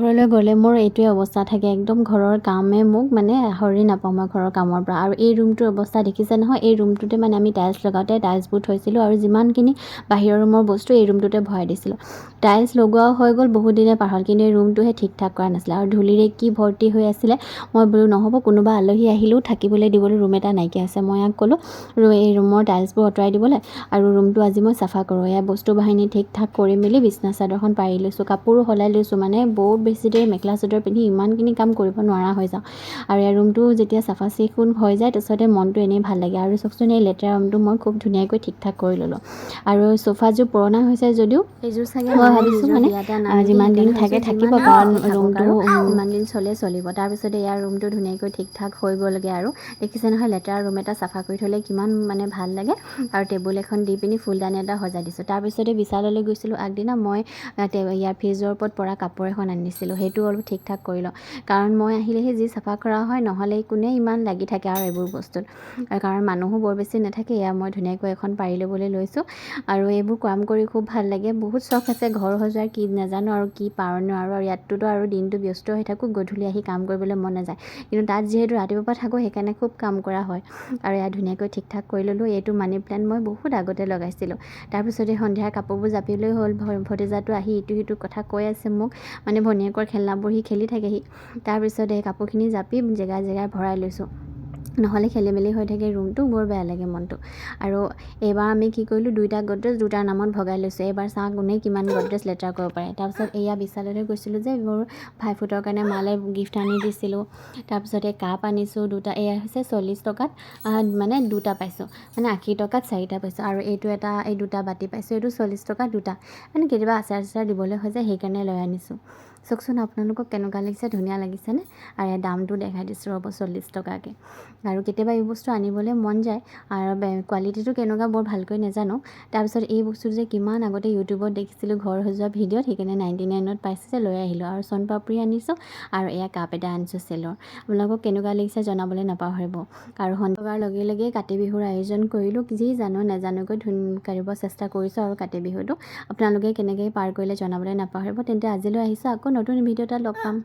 ঘৰলৈ গ'লে মোৰ এইটোৱে অৱস্থা থাকে, একদম ঘৰৰ কামে মোক মানে আহৰি নাপাওঁ মই ঘৰৰ কামৰ পৰা। আৰু এই ৰুমটোৰ অৱস্থা দেখিছে নহয়, এই ৰুমটোতে মানে আমি টাইলছ লগাওঁতে টাইলছবোৰ থৈছিলোঁ আৰু যিমানখিনি বাহিৰৰ ৰুমৰ বস্তু এই ৰুমটোতে ভৰাই দিছিলোঁ। টাইলছ লগোৱাও হৈ গ'ল, বহুত দিনে পাৰ হ'ল, কিন্তু এই ৰুমটোহে ঠিক ঠাক কৰা নাছিলে আৰু ধূলিৰে কি ভৰ্তি হৈ আছিলে। মই বোলো নহ'ব, কোনোবা আলহী আহিলেও থাকিবলৈ দিবলৈ ৰুম এটা নাইকিয়া আছে। মই ইয়াক ক'লোঁ এই ৰুমৰ টাইলছবোৰ আঁতৰাই দিবলৈ আৰু ৰুমটো আজি মই চাফা কৰোঁ। এয়া বস্তু বাহিনী ঠিক ঠাক কৰি মেলি বিছনা চাদৰখন পাৰি লৈছোঁ, কাপোৰো সলাই লৈছোঁ। মানে বহুত বেছি দেৰি মেখেলা চাদৰ পিন্ধি ইমানখিনি কাম কৰিব নোৱাৰা হৈ যাওঁ। আৰু এই ৰুমটো যেতিয়া চাফা চিকুণ হৈ যায় তাৰপিছতে মনটো এনেই ভাল লাগে। আৰু চাওকচোন এই লেতেৰা ৰুমটো মই খুব ধুনীয়াকৈ ঠিক ঠাক কৰি ল'লোঁ। আৰু চোফাযোৰ পুৰণা হৈছে যদিও এইযোৰ চাগে মই ভাবিছোঁ মানে যিমান দিন থাকে থাকিব, কাৰণ ৰুমটো যিমান দিন চলিব। তাৰপিছতে ইয়াৰ ৰুমটো ধুনীয়াকৈ ঠিক ঠাক হৈ গ'লগৈ। আৰু দেখিছে নহয়, লেতেৰা ৰুম এটা চাফা কৰি থ'লে কিমান মানে ভাল লাগে। আৰু টেবুল এখন দি পিনি ফুলদানি এটা সজাই দিছোঁ। তাৰপিছতে বিশাললৈ গৈছিলোঁ আগদিনা, মই ইয়াৰ ফ্ৰিজৰ ওপৰত পৰা কাপোৰ এখন আনিছিলোঁ, সেইটো অলপ ঠিক ঠাক কৰি লওঁ। কাৰণ মই আহিলেহে যি চাফা কৰা হয়, নহ'লে কোনে ইমান লাগি থাকে আৰু এইবোৰ বস্তুত। কাৰণ মানুহো বৰ বেছি নাথাকে। এয়া মই ধুনীয়াকৈ এখন পাৰি ল'বলৈ লৈছোঁ। আৰু এইবোৰ কাম কৰি খুব ভাল লাগে, বহুত চখ আছে ঘৰ সজোৱাৰ, কি নাজানো আৰু কি পাৰোঁ নোৱাৰোঁ। আৰু ইয়াতটোতো আৰু দিনটো ব্যস্ত হৈ থাকোঁ, গধূলি আহি কাম কৰিবলৈ মন নাযায়। কিন্তু তাত যিহেতু ৰাতিপুৱাৰ পৰা থাকোঁ, সেইকাৰণে খুব কাম কৰা হয়। আৰু ইয়াত ধুনীয়াকৈ ঠিক ঠাক কৰি ল'লোঁ। এইটো মানি প্লেণ্ট মই বহুত আগতে লগাইছিলোঁ। তাৰপিছতে সন্ধিয়াৰ কাপোৰবোৰ জাপিলৈ হ'ল, ভতিজাটো আহি ইটো সিটো কথা কৈ আছে মোক, মানে ভনীয়েকৰ খেলনাবোৰ সি খেলি থাকেহি। তাৰপিছত এই কাপোৰখিনি জাপি জেগাই জেগাই ভৰাই লৈছোঁ, নহ'লে খেলি মেলি হৈ থাকে ৰুমটো, বৰ বেয়া লাগে মনটো। আৰু এইবাৰ আমি কি কৰিলোঁ, 2টা গডৰেজ 2টাৰ নামত ভগাই লৈছোঁ। এইবাৰ চাওঁ কোনে কিমান গডৰেজ লেতেৰা কৰিব পাৰে। তাৰপিছত এয়া বিশাললৈ গৈছিলোঁ যে, মোৰ ভাইফোঁটৰ কাৰণে মালে গিফ্ট আনি দিছিলোঁ। তাৰপিছতে কাপ আনিছোঁ 2টা, এয়া হৈছে 40 টকাত মানে 2টা পাইছোঁ, মানে 80 টকাত 4টা পাইছোঁ। আৰু এইটো এটা, এই 2টা বাতি পাইছোঁ, এইটো 40 টকাত 2টা। মানে কেতিয়াবা আচাৰ চাচাৰ দিবলৈ হৈ যায়, সেইকাৰণে লৈ আনিছোঁ। চাওকচোন আপোনালোকক কেনেকুৱা লাগিছে, ধুনীয়া লাগিছেনে? আৰু ইয়াৰ দামটো দেখাই দিছোঁ ৰ'ব, 40 টকাকৈ। আৰু কেতিয়াবা এই বস্তু আনিবলৈ মন যায়, আৰু কোৱালিটিটো কেনেকুৱা বৰ ভালকৈ নাজানো। তাৰপিছত এই বস্তুটো যে কিমান আগতে ইউটিউবত দেখিছিলোঁ ঘৰ সজোৱা ভিডিঅ'ত, সেইকাৰণে 99ত পাইছোঁ যে লৈ আহিলোঁ। আৰু চনপাপৰি আনিছোঁ, আৰু এয়া কাপ এটা আনিছোঁ চেলৰ। আপোনালোকক কেনেকুৱা লাগিছে জনাবলৈ নাপাহৰিব। আৰু সন্ধিয়াৰ লগে লগে কাতি বিহুৰ আয়োজন কৰিলোঁ, যি জানো নাজানোকৈ কৰিব চেষ্টা কৰিছোঁ। আৰু কাতি বিহুটো আপোনালোকে কেনেকৈ পাৰ কৰিলে জনাবলৈ নাপাহৰিব। তেন্তে আজিলৈ আহিছোঁ, আকৌ নতুন ভিডিঅ' এটাত লগ পাম।